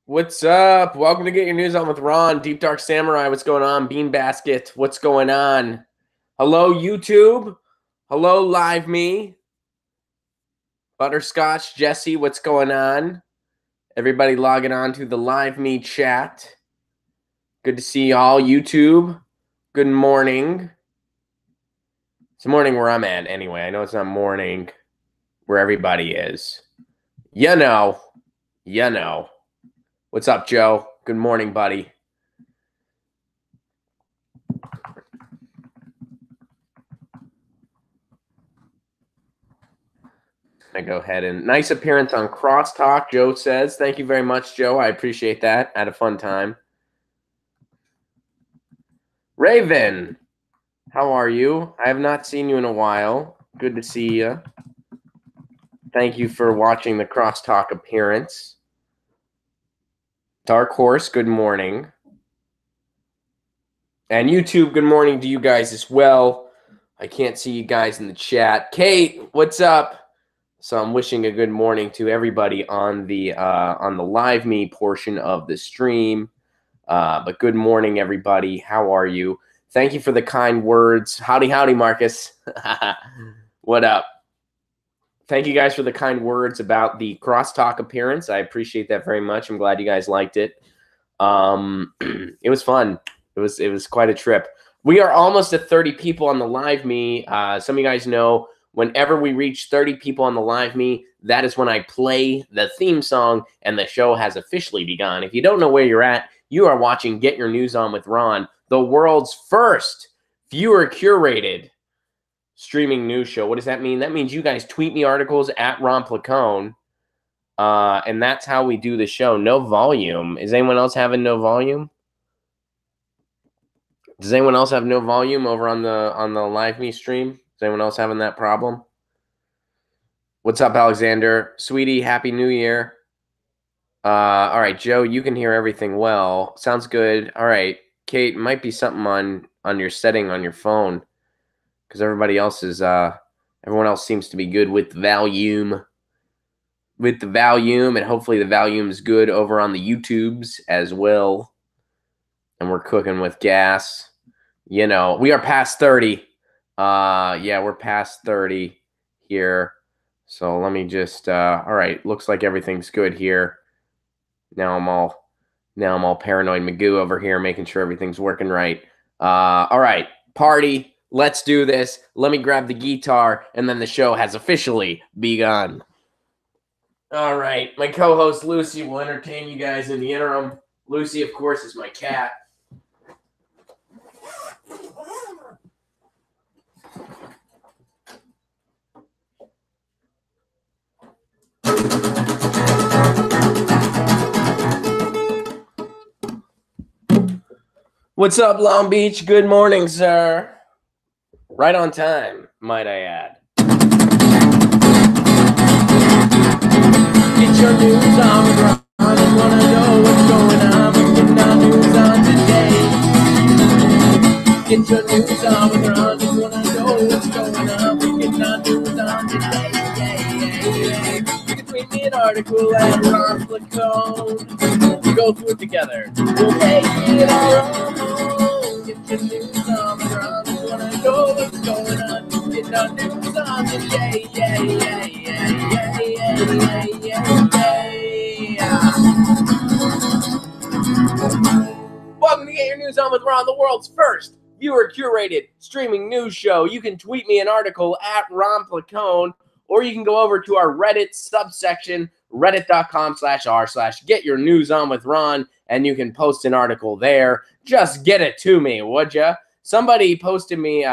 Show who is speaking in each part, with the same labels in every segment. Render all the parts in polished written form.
Speaker 1: What's up? Welcome to Get Your News On with Ron. Deep Dark Samurai, what's going on? Bean Basket, what's going on? Hello, YouTube. Hello, Live Me. Butterscotch, Jesse, what's going on? Everybody logging on to the Live Me chat. Good to see y'all. YouTube, good morning. It's morning where I'm at anyway. I know it's not morning where everybody is. You know. What's up, Joe? Good morning, buddy. I go ahead and nice appearance on Crosstalk, Joe says. Thank you very much, Joe. I appreciate that. I had a fun time. Raven, how are you? I have not seen you in a while. Good to see you. Thank you for watching the Crosstalk appearance. Dark Horse, good morning. And YouTube, good morning to you guys as well. I can't see you guys in the chat. Kate, what's up? So I'm wishing a good morning to everybody on the Live Me portion of the stream. But good morning, everybody. How are you? Thank you for the kind words. Howdy, howdy, Marcus. What up? Thank you guys for the kind words about the Crosstalk appearance. I appreciate that very much. I'm glad you guys liked it. It was fun. It was quite a trip. We are almost at 30 people on the Live Me. Some of you guys know whenever we reach 30 people on the Live Me, that is when I play the theme song and the show has officially begun. If you don't know where you're at, you are watching Get Your News On with Ron, the world's first viewer-curated streaming news show. What does that mean? That means you guys tweet me articles at Ron Placone, and that's how we do the show. No volume. Is anyone else having no volume? Does anyone else have no volume over on the Live Me stream? Is anyone else having that problem? What's up, Alexander? Sweetie, Happy New Year. All right, Joe, you can hear everything well. Sounds good. All right, Kate, it might be something on your setting on your phone because everybody else is everyone else seems to be good with the volume. And hopefully the volume is good over on the YouTubes as well. And we're cooking with gas. You know, we are past 30. Yeah, we're past 30 here. So let me just all right, looks like everything's good here. Now I'm all paranoid Magoo over here making sure everything's working right. All right, party. Let's do this. Let me grab the guitar and then the show has officially begun. All right, my co-host Lucy will entertain you guys in the interim. Lucy, of course, is my cat. What's up, Long Beach? Good morning, sir. Right on time, might I add. Get your news on with Ron. I wanna know what's going on. We're getting our news on today. Get your news on with Ron. I wanna know what's going on. We're getting our news on today. You can tweet me an article at Ron Placone. We'll go through it together. We'll make it our own. Get your news on with Ron. I wanna know what's going on. Get our news on today. Welcome to Get Your News On with Ron, the world's first viewer-curated streaming news show. You can tweet me an article at Ron Placone, or you can go over to our Reddit subsection, reddit.com/r/GetYourNewsOnWithRon, and you can post an article there. Just get it to me, would ya? Somebody posted me.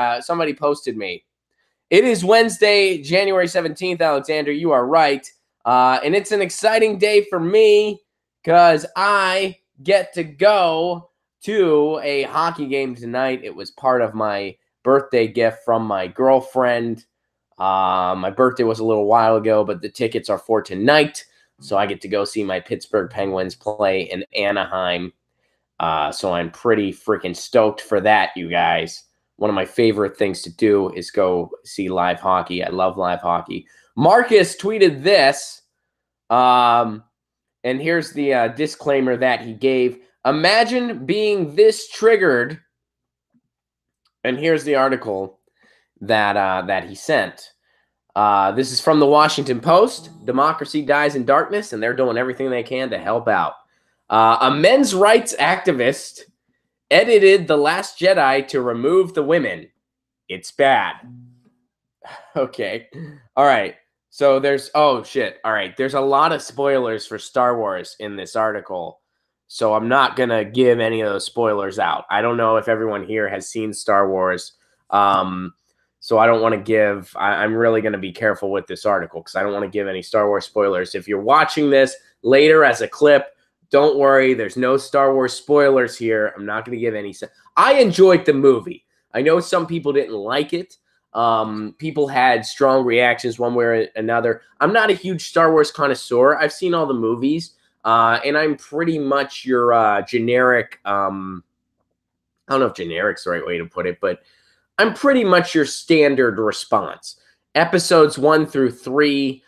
Speaker 1: It is Wednesday, January 17th, Alexander. You are right. And it's an exciting day for me because I get to go to a hockey game tonight. It was part of my birthday gift from my girlfriend. My birthday was a little while ago, but the tickets are for tonight. So I get to go see my Pittsburgh Penguins play in Anaheim. So I'm pretty freaking stoked for that, you guys. One of my favorite things to do is go see live hockey. I love live hockey. Marcus tweeted this. And here's the disclaimer that he gave. Imagine being this triggered. And here's the article that he sent. This is from the Washington Post. Democracy dies in darkness, and they're doing everything they can to help out. A men's rights activist edited The Last Jedi to remove the women. It's bad. Okay. All right. So there's, oh shit. All right. There's a lot of spoilers for Star Wars in this article. So I'm not going to give any of those spoilers out. I don't know if everyone here has seen Star Wars. So I don't want to give, I'm really going to be careful with this article because I don't want to give any Star Wars spoilers. If you're watching this later as a clip, don't worry. There's no Star Wars spoilers here. I'm not going to give any. I enjoyed the movie. I know some people didn't like it. People had strong reactions one way or another. I'm not a huge Star Wars connoisseur. I've seen all the movies, and I'm pretty much your generic, I don't know if generic's the right way to put it, but I'm pretty much your standard response. Episodes 1 through 3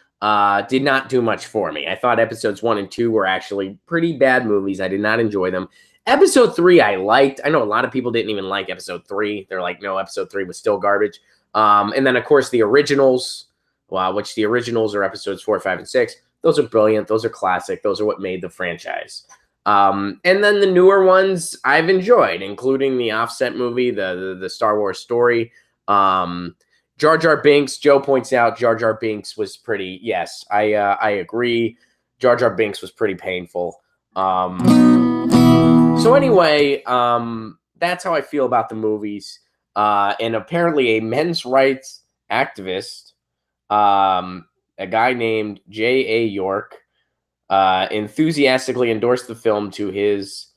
Speaker 1: did not do much for me. I thought episodes 1 and 2 were actually pretty bad movies. I did not enjoy them. Episode 3 I liked. I know a lot of people didn't even like episode 3. They're like, no, episode 3 was still garbage. And then, of course, the originals, which the originals are episodes 4, 5, and 6. Those are brilliant. Those are classic. Those are what made the franchise. And then the newer ones I've enjoyed, including the Offset movie, the Star Wars story. Jar Jar Binks, Joe points out Jar Jar Binks was pretty, yes, I agree. Jar Jar Binks was pretty painful. So anyway, that's how I feel about the movies. And apparently a men's rights activist, a guy named J.A. York, enthusiastically endorsed the film to his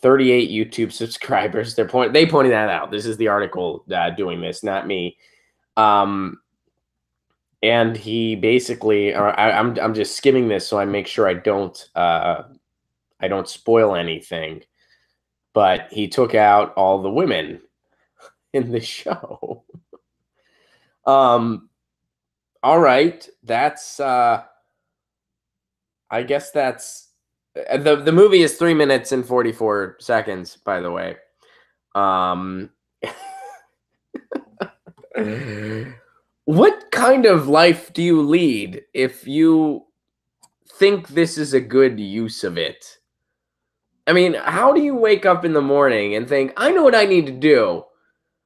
Speaker 1: 38 YouTube subscribers. They pointed that out. This is the article doing this, not me. And he basically, I'm just skimming this so I make sure I don't spoil anything. But he took out all the women in the show. All right, that's I guess that's the movie is 3 minutes and 44 seconds, by the way. What kind of life do you lead if you think this is a good use of it? I mean, how do you wake up in the morning and think, I know what I need to do?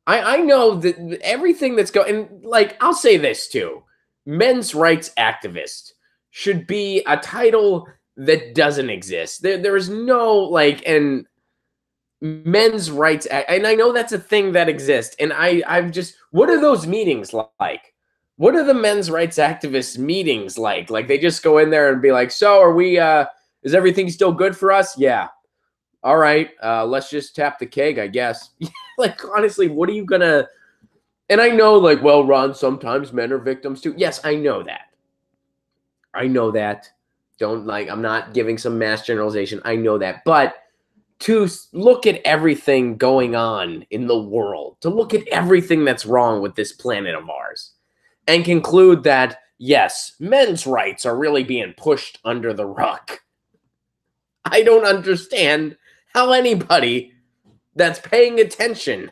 Speaker 1: I know that everything that's going, like, I'll say this too. Men's rights activist should be a title that doesn't exist. There is no, like, and men's rights, and I know that's a thing that exists. And I've just, what are those meetings like? What are the men's rights activists meetings like? Like, they just go in there and be like, so are we, is everything still good for us? Yeah. All right, let's just tap the keg, I guess. Like, honestly, what are you gonna... And I know, like, well, Ron, sometimes men are victims too. Yes, I know that. I know that. Don't, like, I'm not giving some mass generalization. I know that. But to look at everything going on in the world, to look at everything that's wrong with this planet of ours, and conclude that, yes, men's rights are really being pushed under the rug. I don't understand how anybody that's paying attention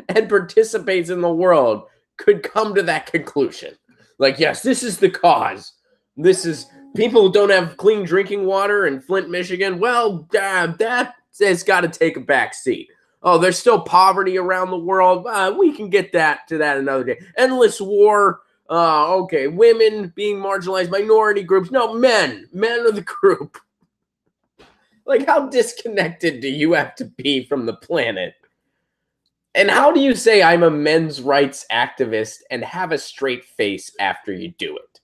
Speaker 1: and participates in the world could come to that conclusion. Like, yes, this is the cause. This is people who don't have clean drinking water in Flint, Michigan. Well, that has got to take a back seat. Oh, there's still poverty around the world. We can get to that another day. Endless war. Okay, women being marginalized, minority groups. No, men are the group. Like, how disconnected do you have to be from the planet? And how do you say I'm a men's rights activist and have a straight face after you do it?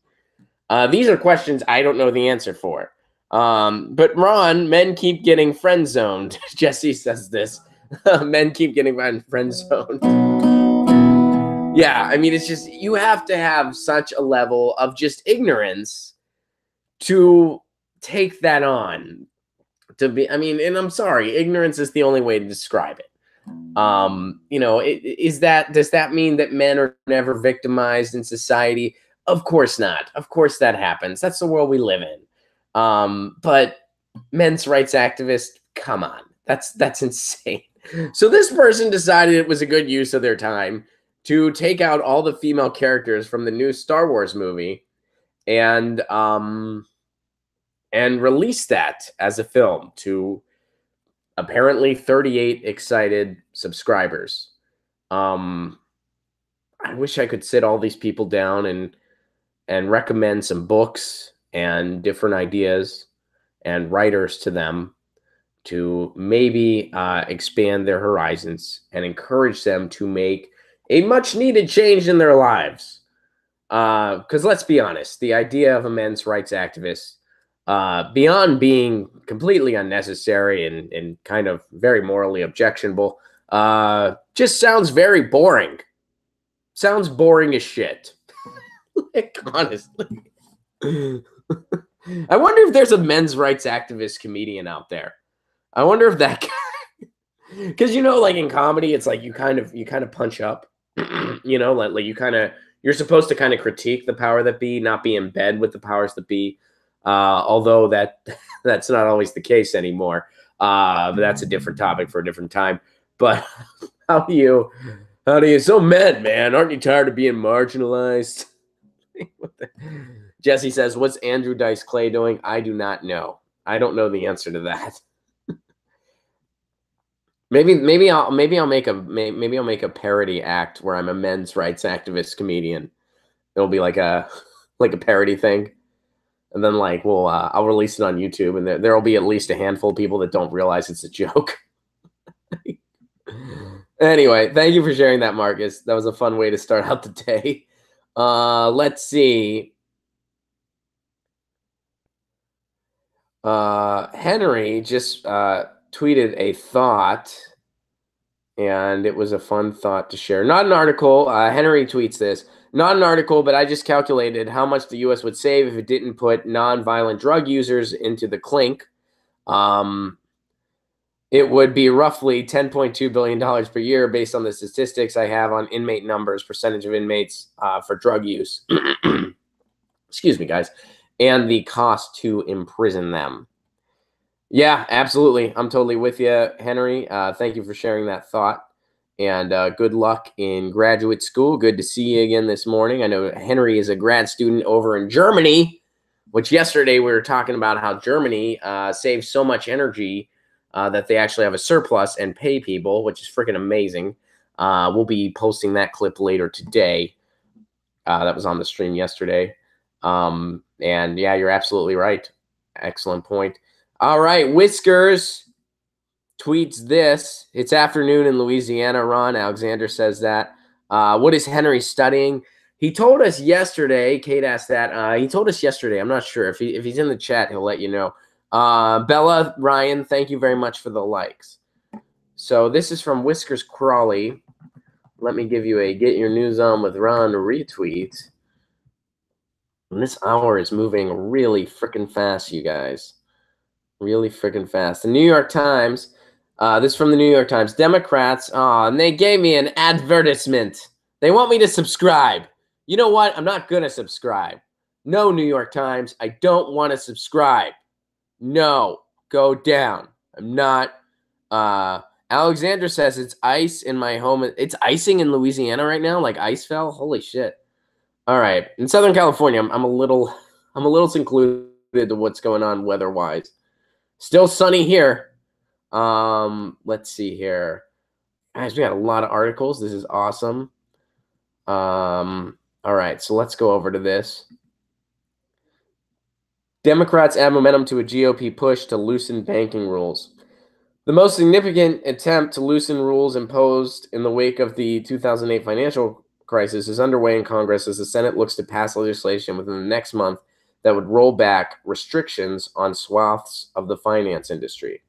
Speaker 1: These are questions I don't know the answer for. But Ron, men keep getting friend zoned. Jesse says this. Men keep getting friend zoned. Yeah, I mean, it's just, you have to have such a level of just ignorance to take that on. To be, I mean, and I'm sorry, ignorance is the only way to describe it. You know, does that mean that men are never victimized in society? Of course not. Of course that happens. That's the world we live in. But men's rights activists, come on. That's insane. So this person decided it was a good use of their time to take out all the female characters from the new Star Wars movie and release that as a film to apparently 38 excited subscribers. I wish I could sit all these people down and recommend some books and different ideas and writers to them to maybe expand their horizons and encourage them to make a much needed change in their lives. Because let's be honest, the idea of a men's rights activist, beyond being completely unnecessary and kind of very morally objectionable, just sounds very boring. Sounds boring as shit. Like, honestly. I wonder if there's a men's rights activist comedian out there. I wonder if that guy, because like in comedy, it's like you kind of punch up, like you're supposed to kind of critique the power that be, not be in bed with the powers that be. Although that's not always the case anymore. But that's a different topic for a different time. But how do you, so men, man, aren't you tired of being marginalized? Jesse says, what's Andrew Dice Clay doing? I do not know. I don't know the answer to that. Maybe I'll make a parody act where I'm a men's rights activist comedian. It'll be like a parody thing, and then I'll release it on YouTube, and there'll be at least a handful of people that don't realize it's a joke. Anyway, thank you for sharing that, Marcus. That was a fun way to start out the day. Let's see. Henry just tweeted a thought, and it was a fun thought to share. Not an article. Henry tweets this. Not an article, but I just calculated how much the U.S. would save if it didn't put non-violent drug users into the clink. It would be roughly $10.2 billion per year based on the statistics I have on inmate numbers, percentage of inmates for drug use. Excuse me, guys. And the cost to imprison them. Yeah, absolutely. I'm totally with you, Henry. Thank you for sharing that thought. And good luck in graduate school. Good to see you again this morning. I know Henry is a grad student over in Germany, which yesterday we were talking about how Germany saves so much energy that they actually have a surplus and pay people, which is freaking amazing. We'll be posting that clip later today. That was on the stream yesterday. And yeah, you're absolutely right. Excellent point. All right, Whiskers tweets this. It's afternoon in Louisiana, Ron. Alexander says that. What is Henry studying? He told us yesterday. Kate asked that. He told us yesterday. I'm not sure. If he's in the chat, he'll let you know. Bella, Ryan, thank you very much for the likes. So this is from Whiskers Crawley. Let me give you a Get Your News On with Ron retweet. And this hour is moving really freaking fast, you guys. Really freaking fast. The New York Times, this is from the New York Times. Democrats, and they gave me an advertisement. They want me to subscribe. You know what? I'm not going to subscribe. No, New York Times, I don't want to subscribe. No, go down. I'm not. Alexander says it's ice in my home. It's icing in Louisiana right now, like ice fell. Holy shit. All right. In Southern California, I'm a little secluded to what's going on weather-wise. Still sunny here. Let's see here. Guys, we got a lot of articles. This is awesome. All right, so let's go over to this. Democrats add momentum to a GOP push to loosen banking rules. The most significant attempt to loosen rules imposed in the wake of the 2008 financial crisis is underway in Congress as the Senate looks to pass legislation within the next month that would roll back restrictions on swaths of the finance industry.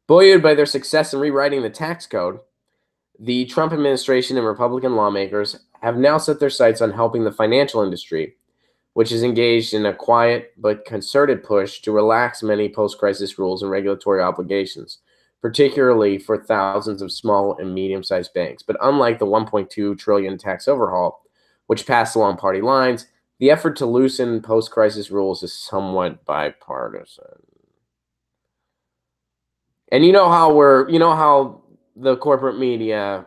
Speaker 1: Buoyed by their success in rewriting the tax code, the Trump administration and Republican lawmakers have now set their sights on helping the financial industry, which is engaged in a quiet but concerted push to relax many post-crisis rules and regulatory obligations, particularly for thousands of small and medium-sized banks. But unlike the $1.2 trillion tax overhaul, which passed along party lines, The effort to loosen post-crisis rules is somewhat bipartisan. And you know how the corporate media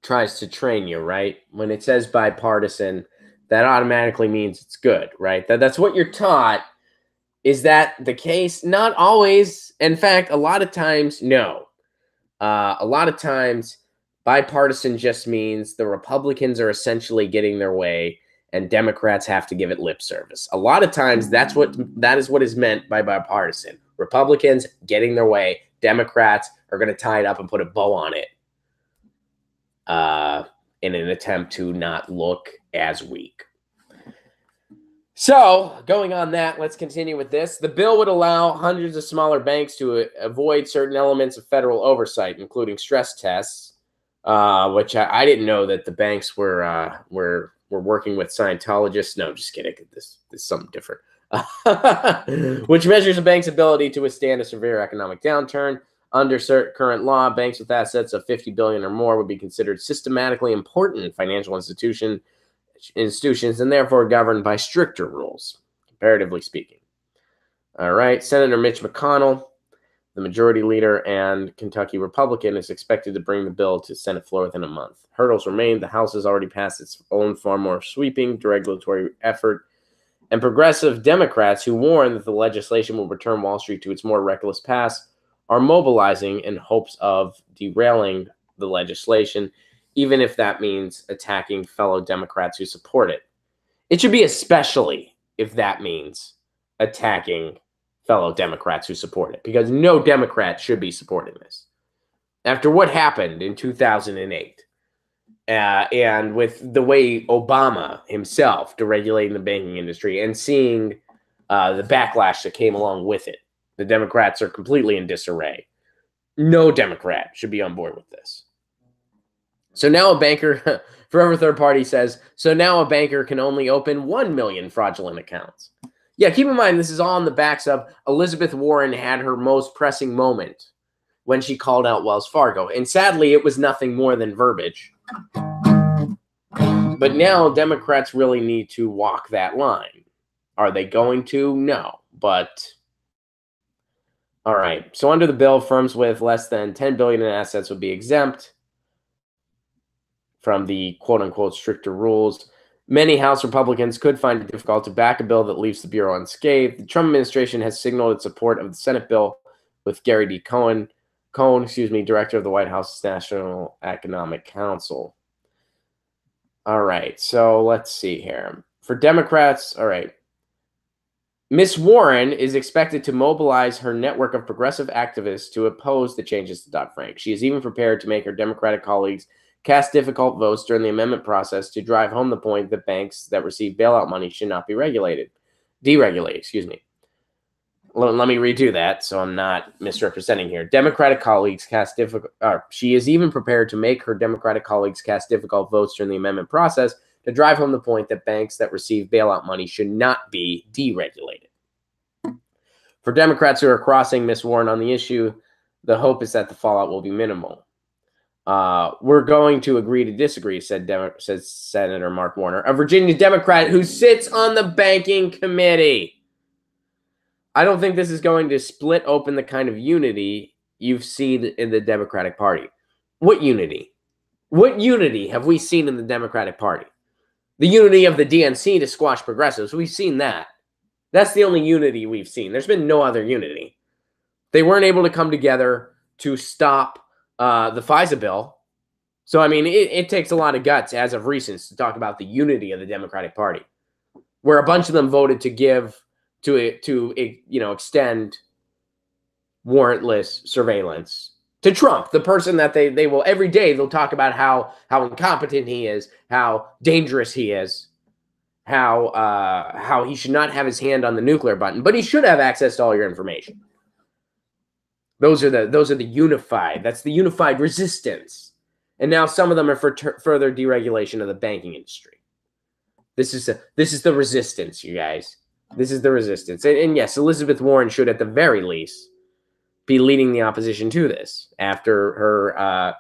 Speaker 1: tries to train you, right? When it says bipartisan, that automatically means it's good, right? That's what you're taught. Is that the case? Not always. In fact, a lot of times, no. A lot of times, bipartisan just means the Republicans are essentially getting their way and Democrats have to give it lip service. A lot of times, that is what is meant by bipartisan. Republicans getting their way. Democrats are going to tie it up and put a bow on it in an attempt to not look as weak. So, going on that, let's continue with this. The bill would allow hundreds of smaller banks to avoid certain elements of federal oversight, including stress tests, which I didn't know that the banks were working with Scientologists. No, just kidding. This is something different. Which measures a bank's ability to withstand a severe economic downturn. Under current law, banks with assets of $50 billion or more would be considered systematically important financial institutions and therefore governed by stricter rules, comparatively speaking. All right, Senator Mitch McConnell, the majority leader and Kentucky Republican, is expected to bring the bill to Senate floor within a month. Hurdles remain. The House has already passed its own far more sweeping deregulatory effort, and progressive Democrats who warn that the legislation will return Wall Street to its more reckless past are mobilizing in hopes of derailing the legislation, even if that means attacking fellow Democrats who support it. It should be especially if that means attacking fellow Democrats who support it, because no Democrat should be supporting this. After what happened in 2008, and with the way Obama himself deregulating the banking industry and seeing the backlash that came along with it, the Democrats are completely in disarray. No Democrat should be on board with this. So now a banker, Forever Third Party says, so now a banker can only open 1 million fraudulent accounts. Yeah, keep in mind, this is all on the backs of Elizabeth Warren had her most pressing moment when she called out Wells Fargo. And sadly, it was nothing more than verbiage. But now Democrats really need to walk that line. Are they going to? No. But all right. So under the bill, firms with less than $10 billion in assets would be exempt from the quote-unquote stricter rules. Many House Republicans could find it difficult to back a bill that leaves the Bureau unscathed. The Trump administration has signaled its support of the Senate bill with Gary D. Cohn, director of the White House's National Economic Council. All right, so let's see here. For Democrats, all right, Ms. Warren is expected to mobilize her network of progressive activists to oppose the changes to Dodd-Frank. She is even prepared to make her Democratic colleagues cast difficult votes during the amendment process to drive home the point that banks that receive bailout money should not be deregulated. Let me redo that so I'm not misrepresenting here. Democratic colleagues cast difficult. She is even prepared to make her Democratic colleagues cast difficult votes during the amendment process to drive home the point that banks that receive bailout money should not be deregulated. For Democrats who are crossing Ms. Warren on the issue, the hope is that the fallout will be minimal. We're going to agree to disagree, says Senator Mark Warner, a Virginia Democrat who sits on the banking committee. I don't think this is going to split open the kind of unity you've seen in the Democratic Party. What unity? What unity have we seen in the Democratic Party? The unity of the DNC to squash progressives. We've seen that. That's the only unity we've seen. There's been no other unity. They weren't able to come together to stop the FISA bill. So, I mean, it takes a lot of guts as of recent to talk about the unity of the Democratic Party, where a bunch of them voted to extend warrantless surveillance to Trump, the person that they will every day they'll talk about how incompetent he is, how dangerous he is, how he should not have his hand on the nuclear button, but he should have access to all your information. Those are the unified. That's the unified resistance. And now some of them are for further deregulation of the banking industry. This is the resistance, you guys. This is the resistance. And yes, Elizabeth Warren should at the very least be leading the opposition to this after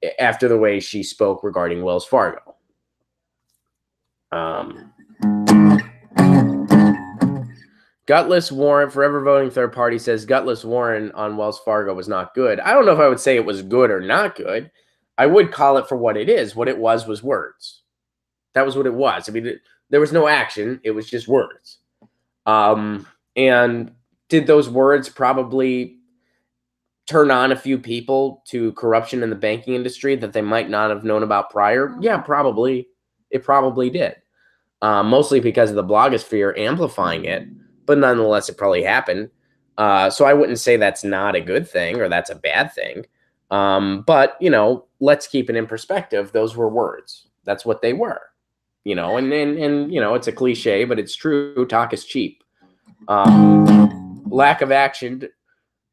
Speaker 1: the way she spoke regarding Wells Fargo. Gutless Warren, forever voting third party, says Gutless Warren on Wells Fargo was not good. I don't know if I would say it was good or not good. I would call it for what it is. What it was words. That was what it was. I mean, there was no action. It was just words. And did those words probably turn on a few people to corruption in the banking industry that they might not have known about prior? Yeah, probably. It probably did. Mostly because of the blogosphere amplifying it. But nonetheless, it probably happened. So I wouldn't say that's not a good thing or that's a bad thing. But, you know, let's keep it in perspective. Those were words. That's what they were. You know, and you know, it's a cliche, but it's true. Talk is cheap. Lack of action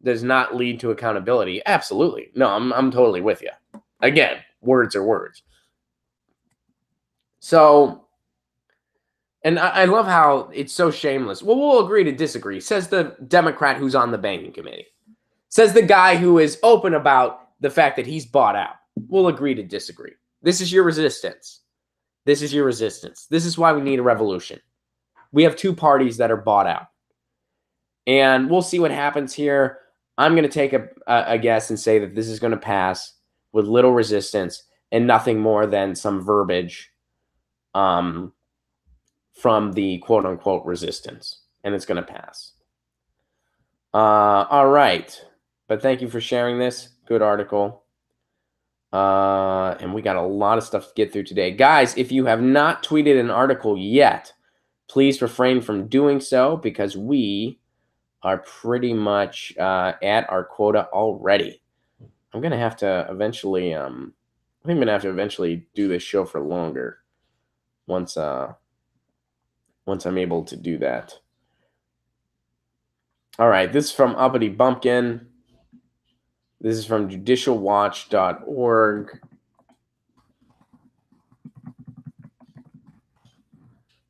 Speaker 1: does not lead to accountability. Absolutely. No, I'm totally with you. Again, words are words. So, and I love how it's so shameless. Well, we'll agree to disagree, says the Democrat who's on the banking committee. Says the guy who is open about the fact that he's bought out. We'll agree to disagree. This is your resistance. This is your resistance. This is why we need a revolution. We have two parties that are bought out. And we'll see what happens here. I'm going to take a guess and say that this is going to pass with little resistance and nothing more than some verbiage from the quote-unquote resistance. And it's going to pass. All right. But thank you for sharing this. Good article. And we got a lot of stuff to get through today. Guys, if you have not tweeted an article yet, please refrain from doing so because we are pretty much at our quota already. I'm going to have to eventually, I think I'm going to have to eventually do this show for longer once I'm able to do that. All right, this is from Uppity Bumpkin. This is from judicialwatch.org.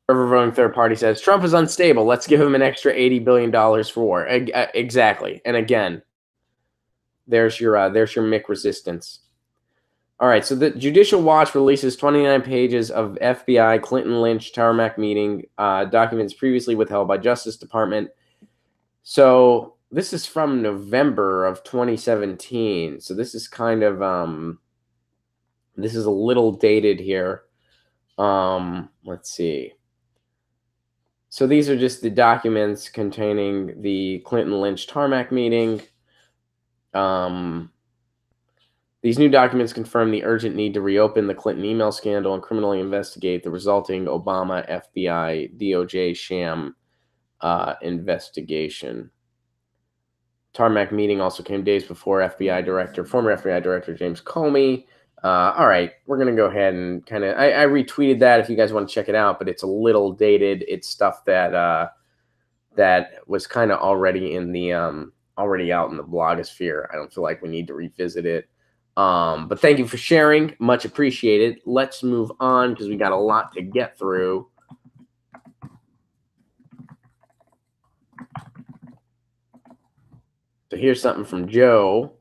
Speaker 1: Forever voting third party says, Trump is unstable. Let's give him an extra $80 billion for war. Exactly. And again, there's your Mick resistance. All right, so the Judicial Watch releases 29 pages of FBI Clinton Lynch tarmac meeting documents previously withheld by Justice Department. So this is from November of 2017. So this is kind of this is a little dated here. Let's see. So these are just the documents containing the Clinton Lynch tarmac meeting. These new documents confirm the urgent need to reopen the Clinton email scandal and criminally investigate the resulting Obama, FBI, DOJ sham investigation. Tarmac meeting also came days before former FBI Director James Comey. All right, we're going to go ahead and kind of, I retweeted that if you guys want to check it out, but it's a little dated. It's stuff that that was kind of already in the, already out in the blogosphere. I don't feel like we need to revisit it. But thank you for sharing. Much appreciated. Let's move on because we got a lot to get through. So here's something from Joe.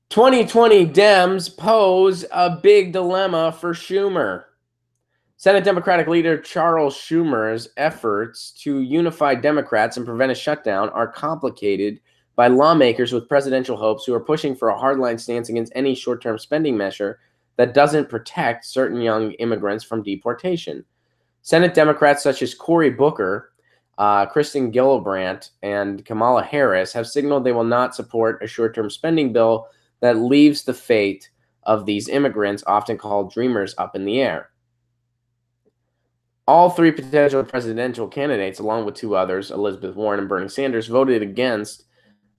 Speaker 1: 2020 Dems pose a big dilemma for Schumer. Senate Democratic leader Charles Schumer's efforts to unify Democrats and prevent a shutdown are complicated by lawmakers with presidential hopes who are pushing for a hardline stance against any short-term spending measure that doesn't protect certain young immigrants from deportation. Senate Democrats such as Cory Booker, Kristen Gillibrand, and Kamala Harris have signaled they will not support a short-term spending bill that leaves the fate of these immigrants, often called dreamers, up in the air. All three potential presidential candidates, along with two others, Elizabeth Warren and Bernie Sanders, voted against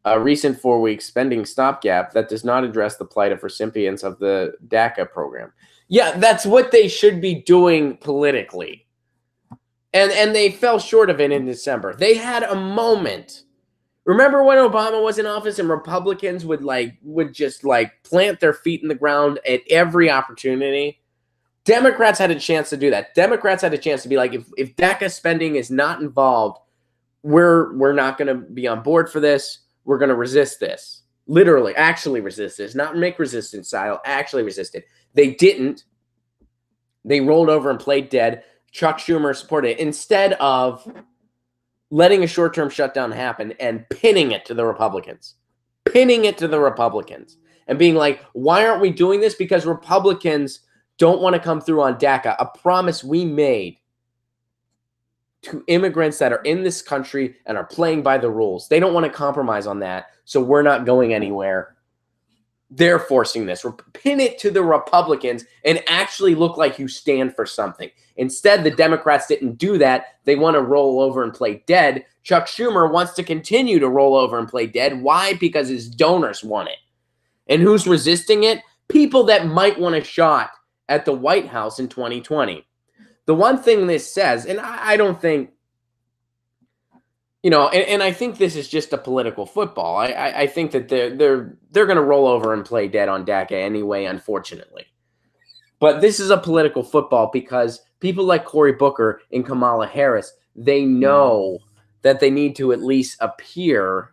Speaker 1: a recent 4-week spending stopgap that does not address the plight of recipients of the DACA program. Yeah, that's what they should be doing politically. And they fell short of it in December. They had a moment. Remember when Obama was in office and Republicans would just plant their feet in the ground at every opportunity? Democrats had a chance to do that. Democrats had a chance to be like, if DACA spending is not involved, we're not going to be on board for this. We're going to resist this. Literally, actually resist this. Not make resistance style, actually resist it. They didn't. They rolled over and played dead. Chuck Schumer supported it instead of letting a short-term shutdown happen and pinning it to the Republicans. Pinning it to the Republicans. And being like, why aren't we doing this? Because Republicans don't want to come through on DACA, a promise we made to immigrants that are in this country and are playing by the rules. They don't want to compromise on that, so we're not going anywhere. They're forcing this. Pin it to the Republicans and actually look like you stand for something. Instead, the Democrats didn't do that. They want to roll over and play dead. Chuck Schumer wants to continue to roll over and play dead. Why? Because his donors want it. And who's resisting it? People that might want a shot at the White House in 2020. The one thing this says, and I don't think, you know, and I think this is just a political football. I think that they're going to roll over and play dead on DACA anyway, unfortunately. But this is a political football because people like Cory Booker and Kamala Harris, they know that they need to at least appear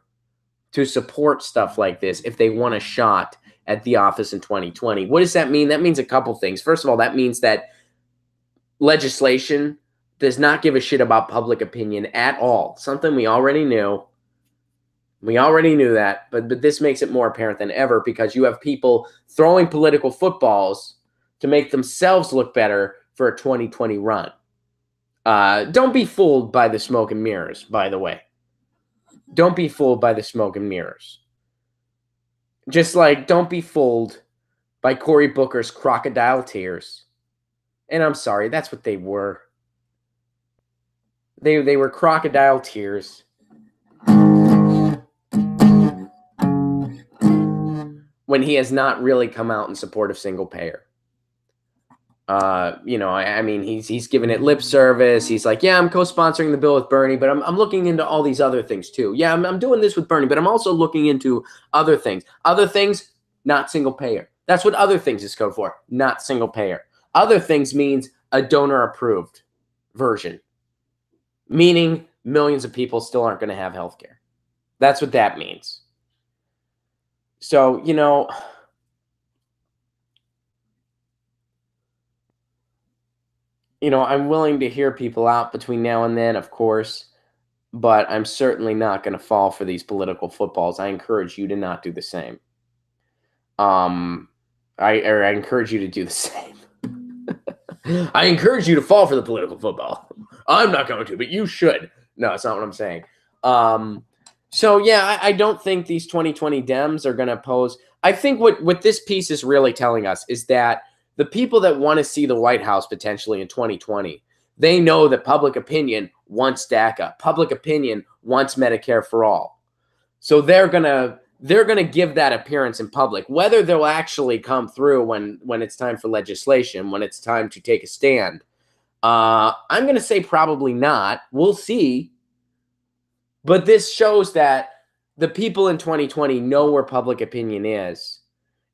Speaker 1: to support stuff like this if they want a shot at the office in 2020. What does that mean? That means a couple things. First of all, that means that legislation does not give a shit about public opinion at all. Something we already knew. We already knew that, but this makes it more apparent than ever because you have people throwing political footballs to make themselves look better for a 2020 run. Don't be fooled by the smoke and mirrors, by the way. Don't be fooled by the smoke and mirrors. Just like don't be fooled by Cory Booker's crocodile tears. And I'm sorry, that's what they were. They were crocodile tears. When he has not really come out in support of single payer. You know, I mean, he's given it lip service. He's like, yeah, I'm co-sponsoring the bill with Bernie, but I'm looking into all these other things too. Yeah, I'm doing this with Bernie, but I'm also looking into other things. Other things, not single payer. That's what other things is code for, not single payer. Other things means a donor-approved version, meaning millions of people still aren't going to have health care. That's what that means. So, you know, I'm willing to hear people out between now and then, of course, but I'm certainly not going to fall for these political footballs. I encourage you to not do the same. I encourage you to do the same. I encourage you to fall for the political football. I'm not going to, but you should. No, that's not what I'm saying. So, yeah, I don't think these 2020 Dems are going to pose. I think what this piece is really telling us is that the people that want to see the White House potentially in 2020, they know that public opinion wants DACA. Public opinion wants Medicare for all. So they're gonna give that appearance in public. Whether they'll actually come through when it's time for legislation, when it's time to take a stand, I'm going to say probably not. We'll see. But this shows that the people in 2020 know where public opinion is,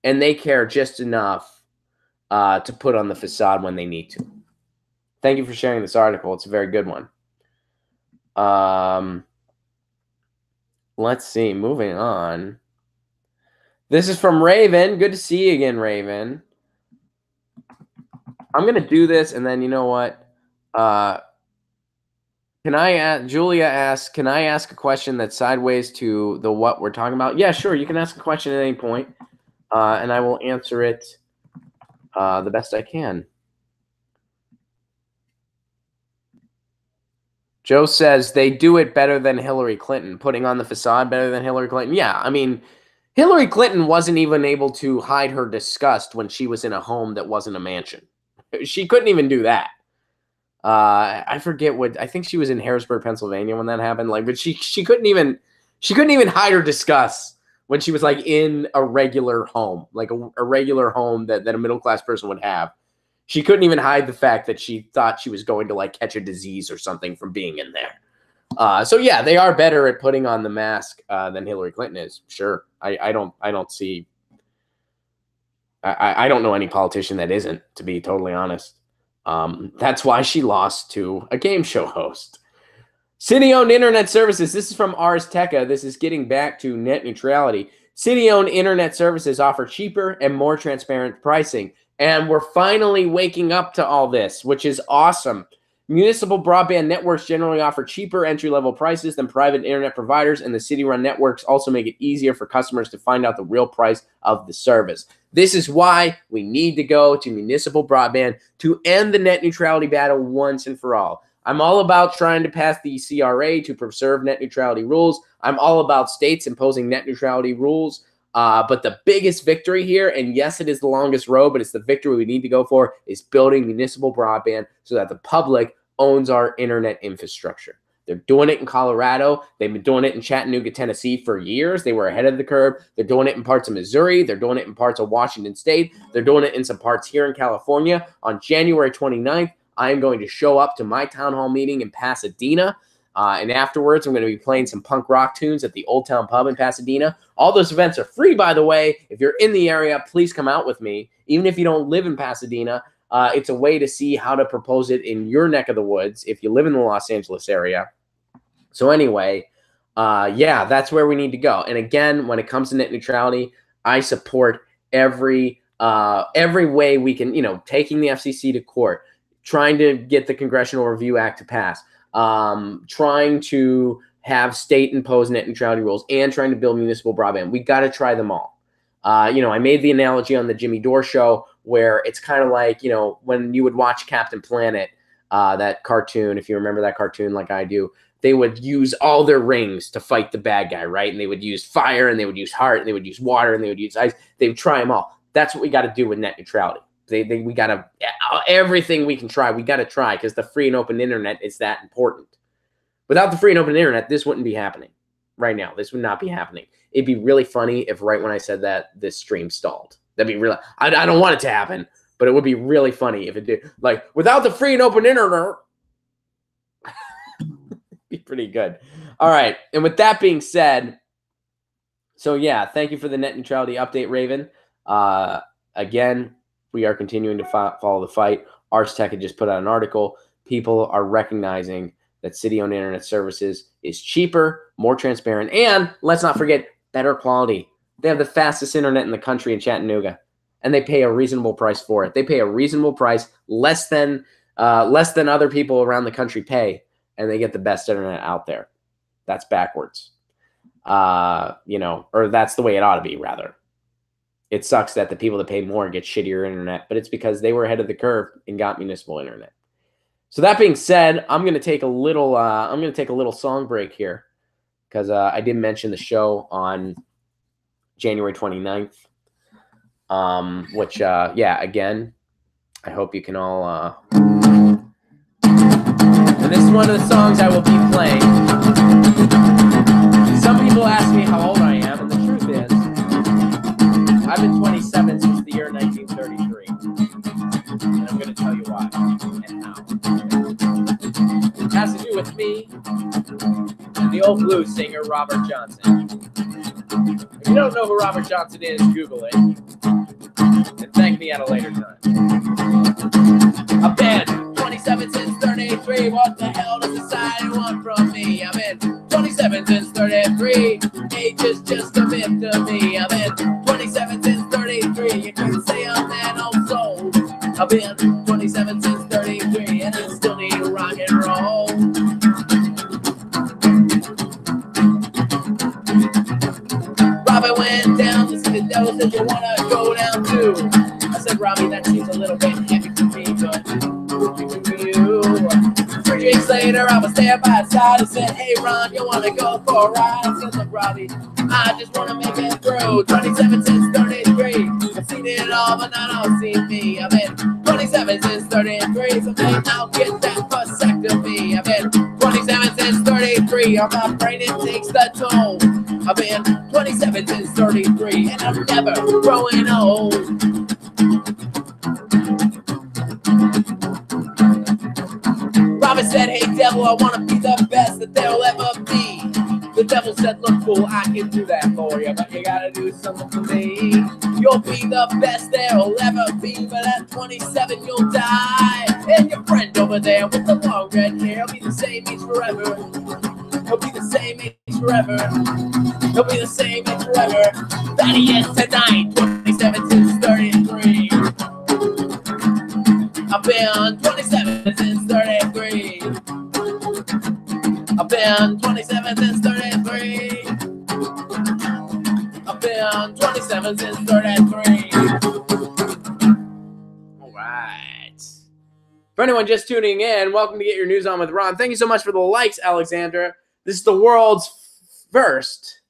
Speaker 1: and they care just enough to put on the facade when they need to. Thank you for sharing this article. It's a very good one. Let's see. Moving on. This is from Raven. Good to see you again, Raven. I'm going to do this, and then you know what? Julia asks, can I ask a question that's sideways to the what we're talking about? Yeah, sure. You can ask a question at any point, and I will answer it the best I can. Joe says they do it better than Hillary Clinton, putting on the facade better than Hillary Clinton. Yeah, I mean, Hillary Clinton wasn't even able to hide her disgust when she was in a home that wasn't a mansion. She couldn't even do that. I forget I think she was in Harrisburg, Pennsylvania when that happened. Like, but she couldn't even hide her disgust when she was like in a regular home, like a regular home that a middle class person would have. She couldn't even hide the fact that she thought she was going to like catch a disease or something from being in there. So yeah, they are better at putting on the mask than Hillary Clinton is. Sure, I don't know any politician that isn't, to be totally honest. That's why she lost to a game show host. City-owned internet services. This is from Ars Technica. This is getting back to net neutrality. City-owned internet services offer cheaper and more transparent pricing. And we're finally waking up to all this, which is awesome. Municipal broadband networks generally offer cheaper entry-level prices than private internet providers, and the city-run networks also make it easier for customers to find out the real price of the service. This is why we need to go to municipal broadband to end the net neutrality battle once and for all. I'm all about trying to pass the CRA to preserve net neutrality rules. I'm all about states imposing net neutrality rules. But the biggest victory here, and yes, it is the longest road, but it's the victory we need to go for, is building municipal broadband so that the public owns our internet infrastructure. They're doing it in Colorado. They've been doing it in Chattanooga, Tennessee for years. They were ahead of the curve. They're doing it in parts of Missouri. They're doing it in parts of Washington State. They're doing it in some parts here in California. On January 29th, I am going to show up to my town hall meeting in Pasadena. And afterwards, I'm going to be playing some punk rock tunes at the Old Town Pub in Pasadena. All those events are free, by the way. If you're in the area, please come out with me. Even if you don't live in Pasadena, it's a way to see how to propose it in your neck of the woods if you live in the Los Angeles area. So anyway, yeah, that's where we need to go. And again, when it comes to net neutrality, I support every way we can, taking the FCC to court, trying to get the Congressional Review Act to pass, trying to have state-imposed net neutrality rules, and trying to build municipal broadband. We got to try them all. I made the analogy on the Jimmy Dore show where it's kind of like, when you would watch Captain Planet, that cartoon, if you remember that cartoon like I do, they would use all their rings to fight the bad guy, right? And they would use fire, and they would use heart, and they would use water, and they would use ice. They would try them all. That's what we got to do with net neutrality. We got to, everything we can try, we got to try, because the free and open internet is that important. Without the free and open internet, this wouldn't be happening right now. This would not be happening. It'd be really funny if right when I said that, this stream stalled. That'd be really, I don't want it to happen, but it would be really funny if it did. Like, without the free and open internet, be pretty good. All right. And with that being said, so yeah, thank you for the net neutrality update, Raven. Again, we are continuing to follow the fight. Ars Tech had just put out an article. People are recognizing that city-owned internet services is cheaper, more transparent, and let's not forget, better quality. They have the fastest internet in the country in Chattanooga, and they pay a reasonable price for it. They pay a reasonable price, less than other people around the country pay, and they get the best internet out there. That's backwards. Or that's the way it ought to be, rather. It sucks that the people that pay more get shittier internet, but it's because they were ahead of the curve and got municipal internet. So that being said, I'm going to take a little song break here, because I did mention the show on January 29th, which, yeah, again, I hope you can all, and this is one of the songs I will be playing. Some people ask me how old I am, and the truth is, I've been 27 since the year 1933, and I'm going to tell you why and how. It has to do with me and the old blues singer Robert Johnson. If you don't know who Robert Johnson is, Google it, and thank me at a later time. I've been 27 since 33. What the hell does society want from me? I've been 27 since 33. Age is just a myth to me. I've been 27 since 33. You can say I'm an old soul. I've been 27 since 33, and I still need rock and roll. Robbie went down to see the devil, said you wanna go down too. I said, Robbie, that seems a little bit heavy for me, but for you. 3 drinks later, I was there by his side. I said, hey, Ron, you wanna go for a ride? I said, look, Robbie, I just wanna make it through. 27 since 33. I've seen it all, but not all seen me. I've been 27 since 33. So maybe I'll get that vasectomy. I've been 27 since 33. On my brain, it takes the toll. I've been 27 since 33, and I'm never growing old. Robin said, hey, devil, I want to be the best that there'll ever be. The devil said, look, fool, I can do that for you, but you gotta do something for me. You'll be the best there'll ever be, but at 27 you'll die. And your friend over there with the long red hair will be the same age forever. He'll be the same age forever. He'll be the same age forever that he is tonight. 27 since 33. I've been 27 since 33. I've been 27 since 33. I've been 27 since 33. All right. For anyone just tuning in, welcome to Get Your News On with Ron. Thank you so much for the likes, Alexandra. This is the world's first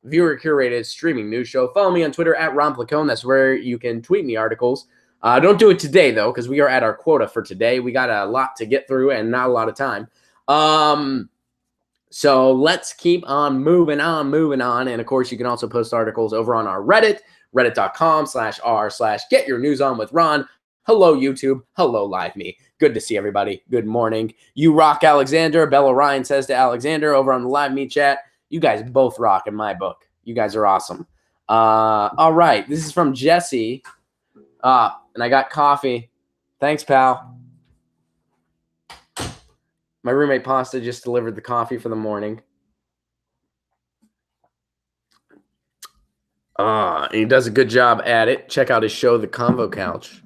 Speaker 1: viewer-curated streaming news show. Follow me on Twitter at Ron Placone. That's where you can tweet me articles. Don't do it today, though, because we are at our quota for today. We got a lot to get through and not a lot of time. So let's keep on moving on. And, of course, you can also post articles over on our Reddit, reddit.com/r/GetYourNewsOnWithRon. Hello, YouTube. Hello, Live Me. Good to see everybody. Good morning. You rock, Alexander. Bella Ryan says to Alexander over on the Live Me chat, you guys both rock in my book. You guys are awesome. All right. This is from Jesse. And I got coffee. Thanks, pal. My roommate Pasta just delivered the coffee for the morning. And he does a good job at it. Check out his show, The Convo Couch.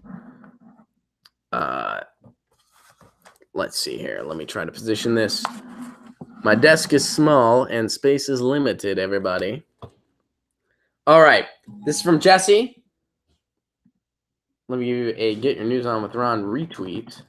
Speaker 1: Let's see here. Let me try to position this. My desk is small and space is limited, everybody. All right. This is from Jesse. Let me give you a Get Your News On with Ron retweet.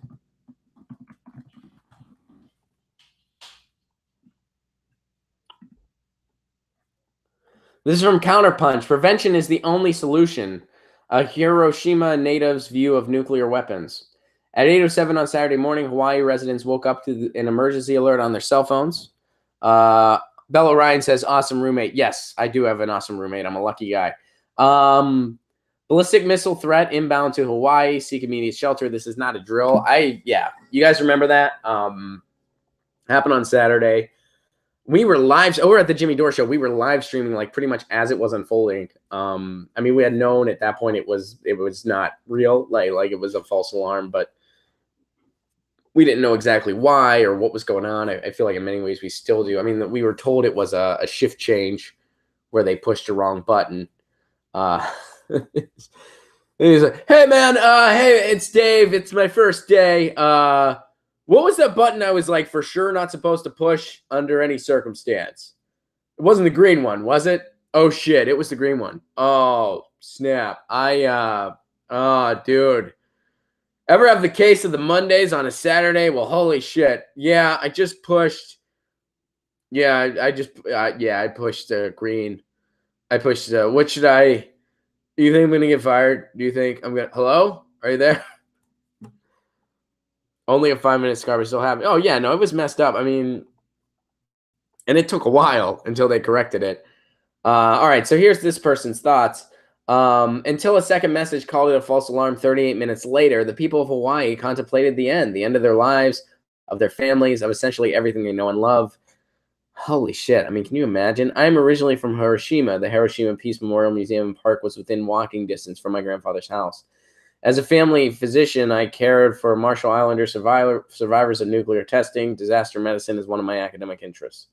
Speaker 1: This is from Counterpunch. Prevention is the only solution. A Hiroshima native's view of nuclear weapons. At 8:07 on Saturday morning, Hawaii residents woke up to an emergency alert on their cell phones. Bella Ryan says, awesome roommate. Yes, I do have an awesome roommate. I'm a lucky guy. Ballistic missile threat inbound to Hawaii. Seek immediate shelter. This is not a drill. Yeah, you guys remember that? Happened on Saturday. We were over at the Jimmy Dore show. We were live streaming like pretty much as it was unfolding. I mean, we had known at that point it was not real, like it was a false alarm, but we didn't know exactly why or what was going on. I feel like in many ways we still do. I mean, we were told it was a shift change where they pushed the wrong button. He's like, hey man, hey, it's Dave. It's my first day. What was that button I was like for sure not supposed to push under any circumstance? It wasn't the green one, was it? Oh shit, it was the green one. Oh, snap. Dude. Ever have the case of the Mondays on a Saturday? Well, holy shit. Yeah, I just pushed. Yeah, I pushed green. I pushed, what should I, do you think I'm going to get fired? Do you think I'm going to, hello? Are you there? Only a 5-minute scar, but still happening. Oh, yeah, no, it was messed up. I mean, and it took a while until they corrected it. All right, so here's this person's thoughts. Until a second message called it a false alarm 38 minutes later, the people of Hawaii contemplated the end of their lives, of their families, of essentially everything they know and love. Holy shit. I mean, can you imagine? I'm originally from Hiroshima. The Hiroshima Peace Memorial Museum and Park was within walking distance from my grandfather's house. As a family physician, I cared for Marshall Islander survivors of nuclear testing. Disaster medicine is one of my academic interests.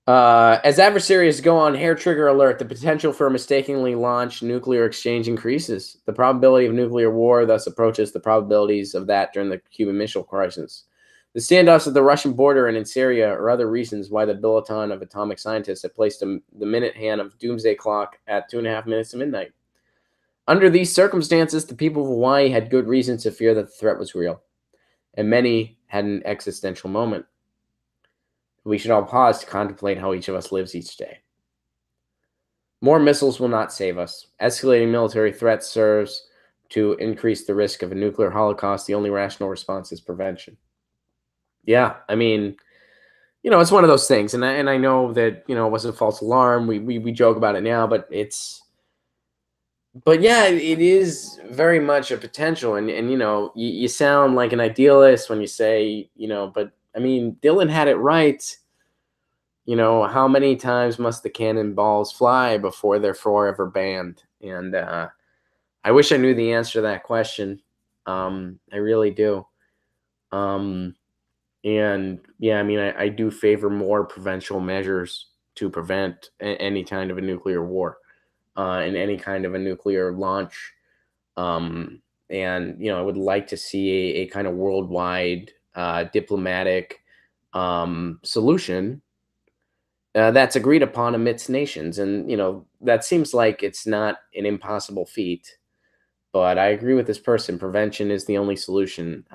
Speaker 1: As adversaries go on hair trigger alert, the potential for a mistakenly launched nuclear exchange increases. The probability of nuclear war thus approaches the probabilities of that during the Cuban Missile Crisis. The standoffs at the Russian border and in Syria are other reasons why the Bulletin of Atomic Scientists have placed the minute hand of doomsday clock at 2.5 minutes to midnight. Under these circumstances, the people of Hawaii had good reason to fear that the threat was real, and many had an existential moment. We should all pause to contemplate how each of us lives each day. More missiles will not save us. Escalating military threats serves to increase the risk of a nuclear holocaust. The only rational response is prevention. Yeah, I mean, you know, it's one of those things, and I know that, you know, it wasn't a false alarm. We joke about it now, but yeah, it is very much a potential, and you know, you sound like an idealist when you say, you know, but I mean, Dylan had it right. You know, how many times must the cannonballs fly before they're forever banned? And I wish I knew the answer to that question. I really do. And yeah, I mean, I do favor more preventable measures to prevent any kind of a nuclear war and any kind of a nuclear launch. And, you know, I would like to see a kind of worldwide diplomatic solution that's agreed upon amidst nations. And, that seems like it's not an impossible feat. But I agree with this person. Prevention is the only solution.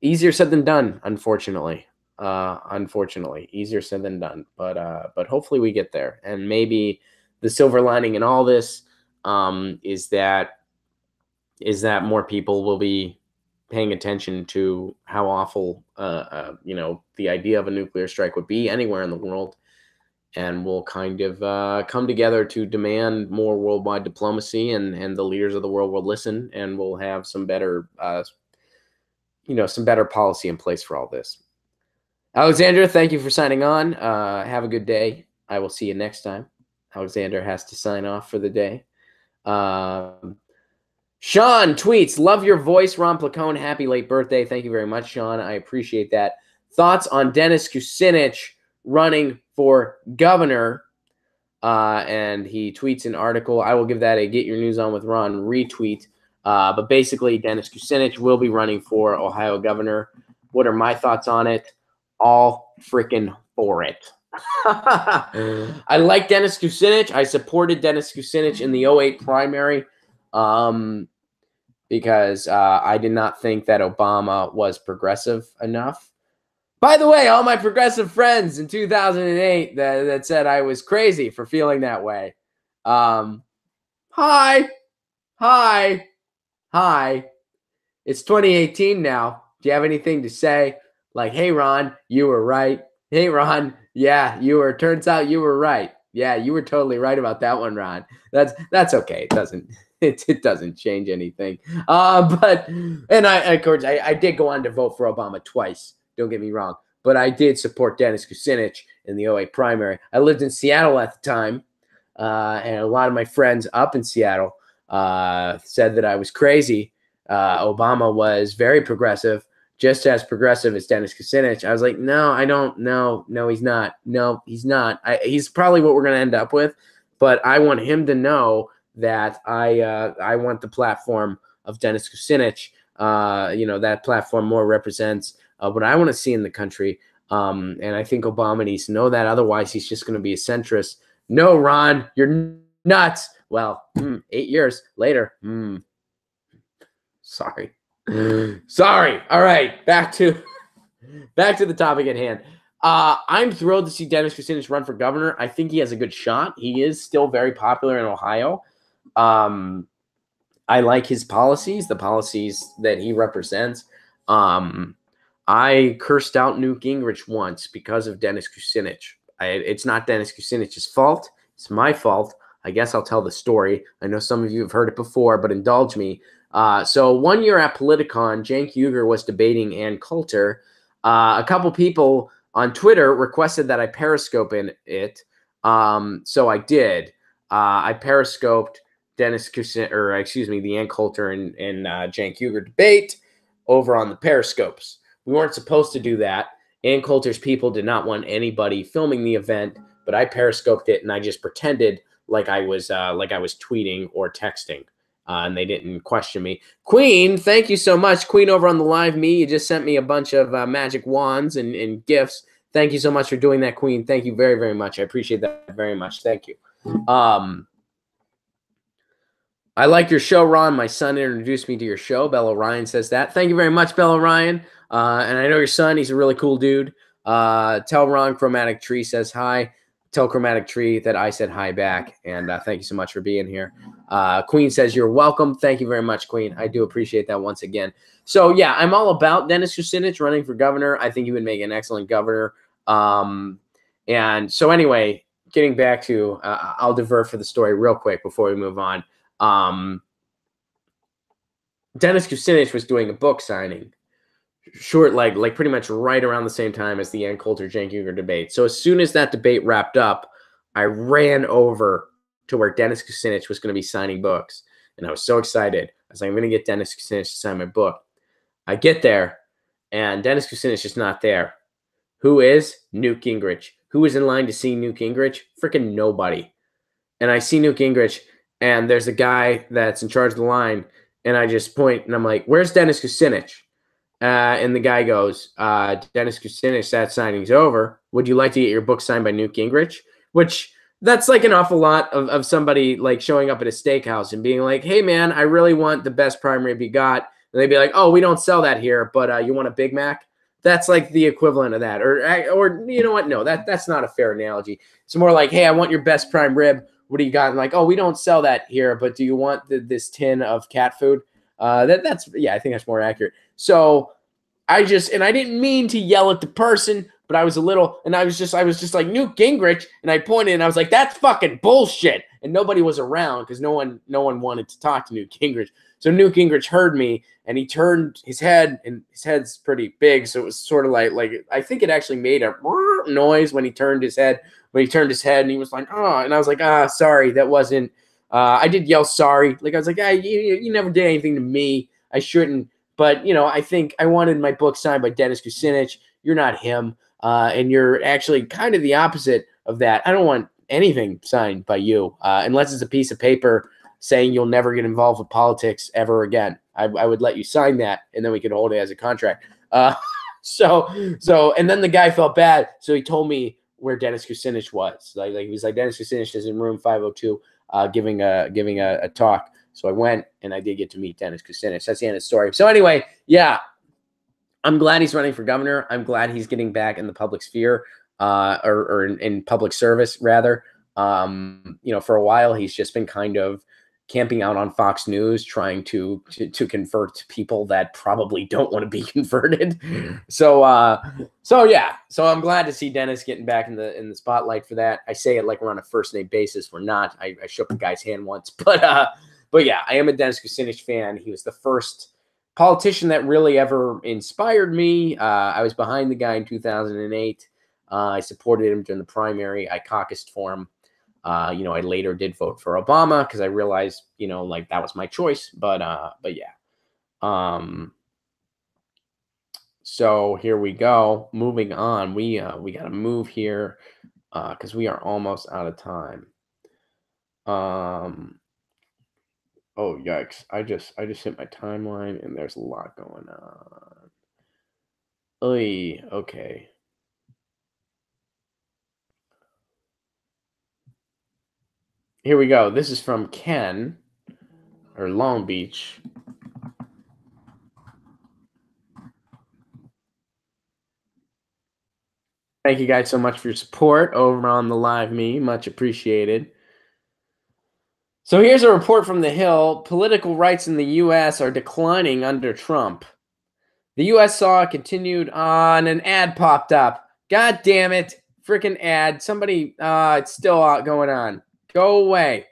Speaker 1: Easier said than done, unfortunately. Unfortunately, easier said than done. But hopefully we get there. And maybe the silver lining in all this is that more people will be paying attention to how awful the idea of a nuclear strike would be anywhere in the world, and will kind of come together to demand more worldwide diplomacy, and the leaders of the world will listen, and we'll have some better policy in place for all this. Alexandra, thank you for signing on. Have a good day. I will see you next time. Alexander has to sign off for the day. Sean tweets, love your voice, Ron Placone. Happy late birthday. Thank you very much, Sean. I appreciate that. Thoughts on Dennis Kucinich running for governor? And he tweets an article. I will give that a Get Your News On with Ron retweet. But basically, Dennis Kucinich will be running for Ohio governor. What are my thoughts on it? All freaking for it. I like Dennis Kucinich. I supported Dennis Kucinich in the 2008 primary because I did not think that Obama was progressive enough. By the way, all my progressive friends in 2008 that said I was crazy for feeling that way. Hi. It's 2018 now. Do you have anything to say? Like, hey, Ron, you were right. Hey, Ron, yeah, turns out you were right. Yeah, you were totally right about that one, Ron. That's okay. It doesn't change anything. But of course, I did go on to vote for Obama twice. Don't get me wrong. But I did support Dennis Kucinich in the 2008 primary. I lived in Seattle at the time. And a lot of my friends up in Seattle said that I was crazy. Obama was very progressive, just as progressive as Dennis Kucinich. I was like, no, I don't. No, he's not. No, he's not. He's probably what we're going to end up with. But I want him to know that I want the platform of Dennis Kucinich. That platform more represents what I want to see in the country. And I think Obama needs to know that. Otherwise, he's just going to be a centrist. No, Ron, you're nuts. Well, 8 years later. Sorry. All right, back to the topic at hand. I'm thrilled to see Dennis Kucinich run for governor. I think he has a good shot. He is still very popular in Ohio. I like his policies, the policies that he represents. I cursed out Newt Gingrich once because of Dennis Kucinich. It's not Dennis Kucinich's fault. It's my fault. I guess I'll tell the story. I know some of you have heard it before, but indulge me. So 1 year at Politicon, Cenk Uygur was debating Ann Coulter. A couple people on Twitter requested that I periscope in it. So I did. I periscoped the Ann Coulter and Cenk Uygur debate over on the periscopes. We weren't supposed to do that. Ann Coulter's people did not want anybody filming the event, but I periscoped it and I just pretended like I was tweeting or texting. And they didn't question me. Queen, thank you so much. Queen over on the live me, you just sent me a bunch of magic wands and gifts. Thank you so much for doing that, Queen. Thank you very, very much. I appreciate that very much. Thank you. I like your show, Ron. My son introduced me to your show. Bella Ryan says that. Thank you very much, Bella Ryan. And I know your son. He's a really cool dude. Tell Ron Chromatic Tree says hi. Tell Chromatic Tree that I said hi back. And thank you so much for being here. Queen says you're welcome. Thank you very much, Queen. I do appreciate that once again. So, yeah, I'm all about Dennis Kucinich running for governor. I think he would make an excellent governor. And so anyway, getting back to I'll divert for the story real quick before we move on. Dennis Kucinich was doing a book signing short, like pretty much right around the same time as the Ann Coulter-Cenk Uygur debate. So as soon as that debate wrapped up, I ran over to where Dennis Kucinich was going to be signing books. And I was so excited. I was like, I'm going to get Dennis Kucinich to sign my book. I get there, and Dennis Kucinich is not there. Who is? Newt Gingrich. Who is in line to see Newt Gingrich? Freaking nobody. And I see Newt Gingrich, and there's a guy that's in charge of the line, and I just point, and I'm like, where's Dennis Kucinich? And the guy goes, Dennis Kucinich, that signing's over. Would you like to get your book signed by Newt Gingrich? Which that's like an awful lot of somebody like showing up at a steakhouse and being like, hey, man, I really want the best prime rib you got. And they'd be like, oh, we don't sell that here, but you want a Big Mac? That's like the equivalent of that. Or you know what? No, that's not a fair analogy. It's more like, hey, I want your best prime rib. What do you got? And like, oh, we don't sell that here, but do you want this tin of cat food? That's I think that's more accurate. So I didn't mean to yell at the person, but I was a little, and I was just like Newt Gingrich, and I pointed and I was like, that's fucking bullshit. And nobody was around because no one wanted to talk to Newt Gingrich. So Newt Gingrich heard me and he turned his head, and his head's pretty big. So it was sort of like I think it actually made a noise when he turned his head. And he was like, oh, and I was like, sorry, that wasn't, I did yell sorry. Like I was like, you never did anything to me. I shouldn't. But, I think I wanted my book signed by Dennis Kucinich. You're not him. And you're actually kind of the opposite of that. I don't want anything signed by you unless it's a piece of paper saying you'll never get involved with politics ever again. I would let you sign that, and then we could hold it as a contract. So, and then the guy felt bad. So he told me where Dennis Kucinich was. Like he was like, Dennis Kucinich is in room 502 giving a talk. So I went, and I did get to meet Dennis Kucinich. That's the end of the story. So anyway, yeah, I'm glad he's running for governor. I'm glad he's getting back in the public sphere, or in public service, rather. For a while, he's just been kind of camping out on Fox News, trying to convert people that probably don't want to be converted. So yeah. So I'm glad to see Dennis getting back in the spotlight for that. I say it like we're on a first name basis. We're not. I shook the guy's hand once, but yeah, I am a Dennis Kucinich fan. He was the first politician that really ever inspired me. I was behind the guy in 2008. I supported him during the primary. I caucused for him. I later did vote for Obama because I realized, like that was my choice. But yeah. So here we go. Moving on. We got to move here because we are almost out of time. Oh, yikes. I just hit my timeline and there's a lot going on. Oy, okay. Here we go. This is from Ken, or Long Beach. Thank you guys so much for your support over on the Live Me. Much appreciated. So here's a report from The Hill. Political rights in the U.S. are declining under Trump. The U.S. saw a continued on an ad popped up. God damn it. Freaking ad. Somebody, it's still going on. Go away.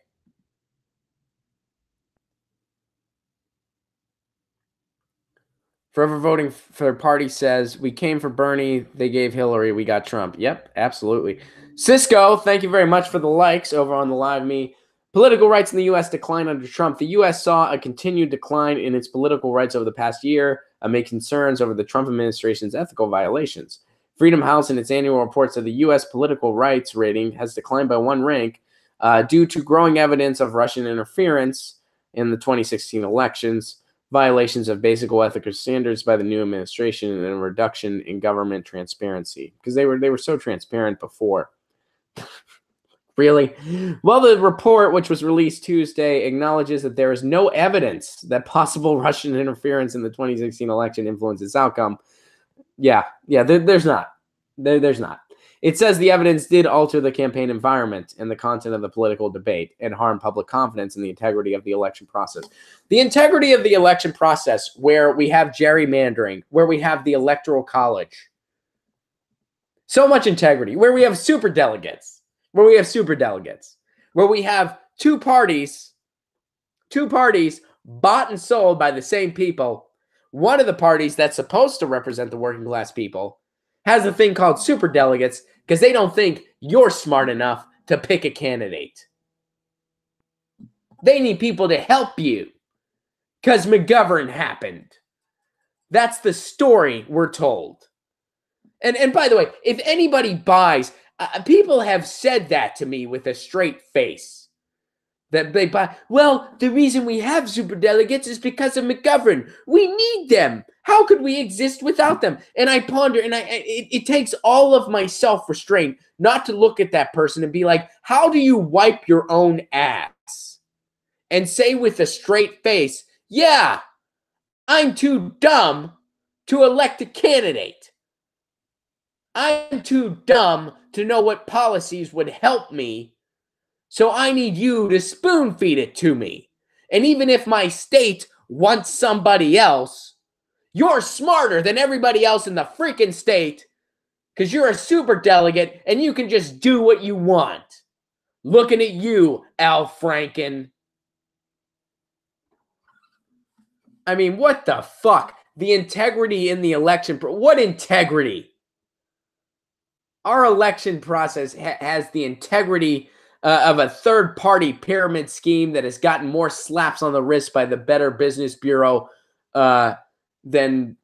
Speaker 1: Forever voting for party says, we came for Bernie. They gave Hillary. We got Trump. Yep, absolutely. Cisco, thank you very much for the likes over on the Live Me. Political rights in the U.S. decline under Trump. The U.S. saw a continued decline in its political rights over the past year amid concerns over the Trump administration's ethical violations. Freedom House, in its annual report, said the U.S. political rights rating has declined by one rank due to growing evidence of Russian interference in the 2016 elections, violations of basic ethical standards by the new administration, and a reduction in government transparency. Because they were so transparent before. Really? Well, the report, which was released Tuesday, acknowledges that there is no evidence that possible Russian interference in the 2016 election influenced its outcome. Yeah, there's not. There's not. It says the evidence did alter the campaign environment and the content of the political debate and harm public confidence in the integrity of the election process. The integrity of the election process, where we have gerrymandering, where we have the Electoral College. So much integrity. Where we have superdelegates. Where we have two parties bought and sold by the same people. One of the parties that's supposed to represent the working class people has a thing called superdelegates because they don't think you're smart enough to pick a candidate. They need people to help you because McGovern happened. That's the story we're told. And by the way, if anybody buys, people have said that to me with a straight face, that they buy. Well, the reason we have superdelegates is because of McGovern. We need them. How could we exist without them? And I ponder, and it takes all of my self-restraint not to look at that person and be like, how do you wipe your own ass? And say with a straight face, yeah, I'm too dumb to elect a candidate. I'm too dumb to know what policies would help me, so I need you to spoon feed it to me. And even if my state wants somebody else, you're smarter than everybody else in the freaking state because you're a super delegate and you can just do what you want. Looking at you, Al Franken. I mean, what the fuck? The integrity in the election. What integrity? Our election process has the integrity of a third-party pyramid scheme that has gotten more slaps on the wrist by the Better Business Bureau than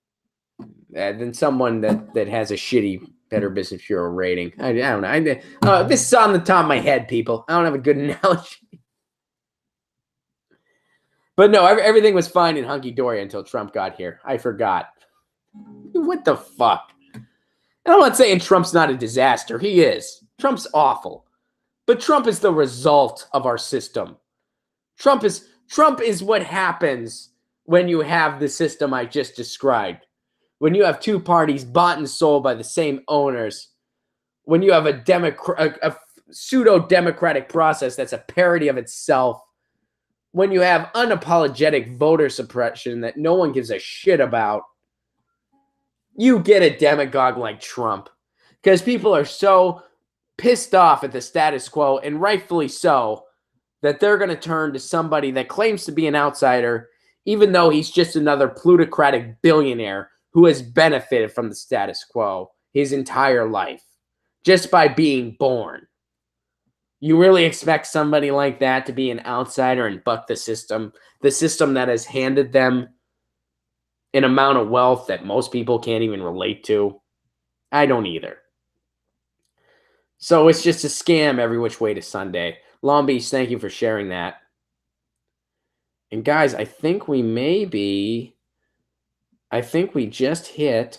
Speaker 1: someone that has a shitty Better Business Bureau rating. I don't know. This is on the top of my head, people. I don't have a good analogy. But no, everything was fine and hunky-dory until Trump got here. I forgot. What the fuck? And I'm not saying Trump's not a disaster. He is. Trump's awful. But Trump is the result of our system. Trump is what happens when you have the system I just described. When you have two parties bought and sold by the same owners. When you have a pseudo-democratic process that's a parody of itself. When you have unapologetic voter suppression that no one gives a shit about. You get a demagogue like Trump. Because people are so pissed off at the status quo, and rightfully so, that they're going to turn to somebody that claims to be an outsider, even though he's just another plutocratic billionaire who has benefited from the status quo his entire life, just by being born. You really expect somebody like that to be an outsider and buck the system that has handed them an amount of wealth that most people can't even relate to? I don't either. So it's just a scam every which way to Sunday. Long Beach, thank you for sharing that. And guys, I think we just hit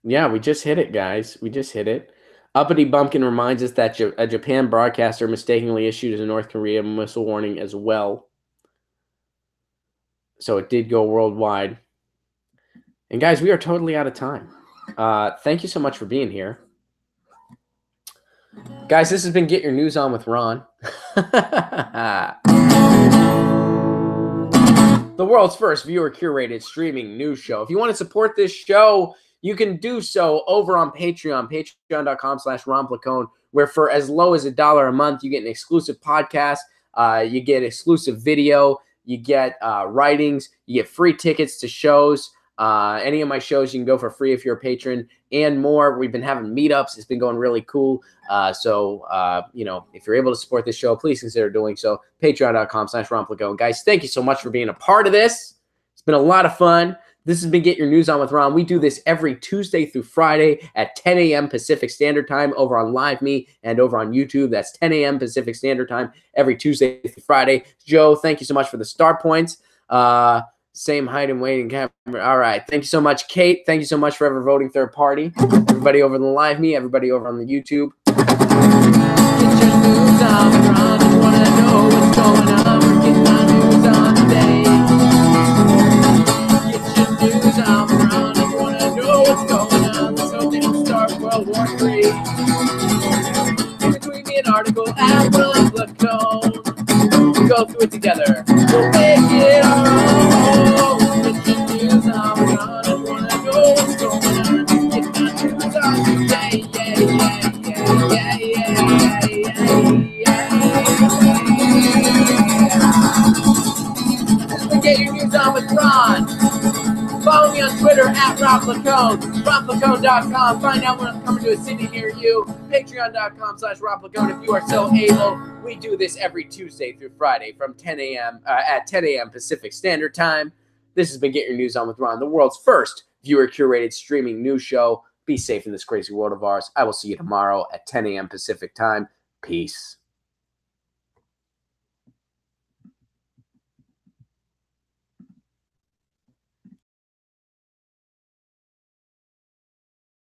Speaker 1: yeah, we just hit it, guys. We just hit it. Uppity Bumpkin reminds us that a Japan broadcaster mistakenly issued a North Korea missile warning as well. So it did go worldwide. And guys, we are totally out of time. Thank you so much for being here. Guys, this has been Get Your News On with Ron. The world's first viewer-curated streaming news show. If you want to support this show, you can do so over on Patreon, patreon.com/Ron Placone, where for as low as $1 a month, you get an exclusive podcast, you get exclusive video, you get writings, you get free tickets to shows. Any of my shows you can go for free if you're a patron, and more. We've been having meetups. It's been going really cool. So if you're able to support this show, please consider doing so. Patreon.com/Ron Placone. Guys, thank you so much for being a part of this. It's been a lot of fun. This has been Get Your News On with Ron. We do this every Tuesday through Friday at 10 a.m. Pacific Standard Time over on LiveMe and over on YouTube. That's 10 a.m. Pacific Standard Time every Tuesday through Friday. Joe, thank you so much for the star points. Same height and weight and camera. All right. Thank you so much, Kate. Thank you so much for ever voting third party. Everybody over on the LiveMe, everybody over on the YouTube. Get your news on, Ron. I want to know what's going on. We're getting my news on today. News on, Ron. I want to know what's going on. Let's hope they don't start World War III. You can tweet me an article at Ron Placone. We'll go through it together. We'll make it our own. Get your news on, Ron. I want to know what's going on. Get my news on today. Get your news on with Ron. Follow me on Twitter at Ron Placone, RonPlacone.com. Find out when I'm coming to a city near you. Patreon.com/Ron Placone if you are so able. We do this every Tuesday through Friday from 10 a.m. At 10 a.m. Pacific Standard Time. This has been Get Your News On with Ron, the world's first viewer-curated streaming news show. Be safe in this crazy world of ours. I will see you tomorrow at 10 a.m. Pacific time. Peace.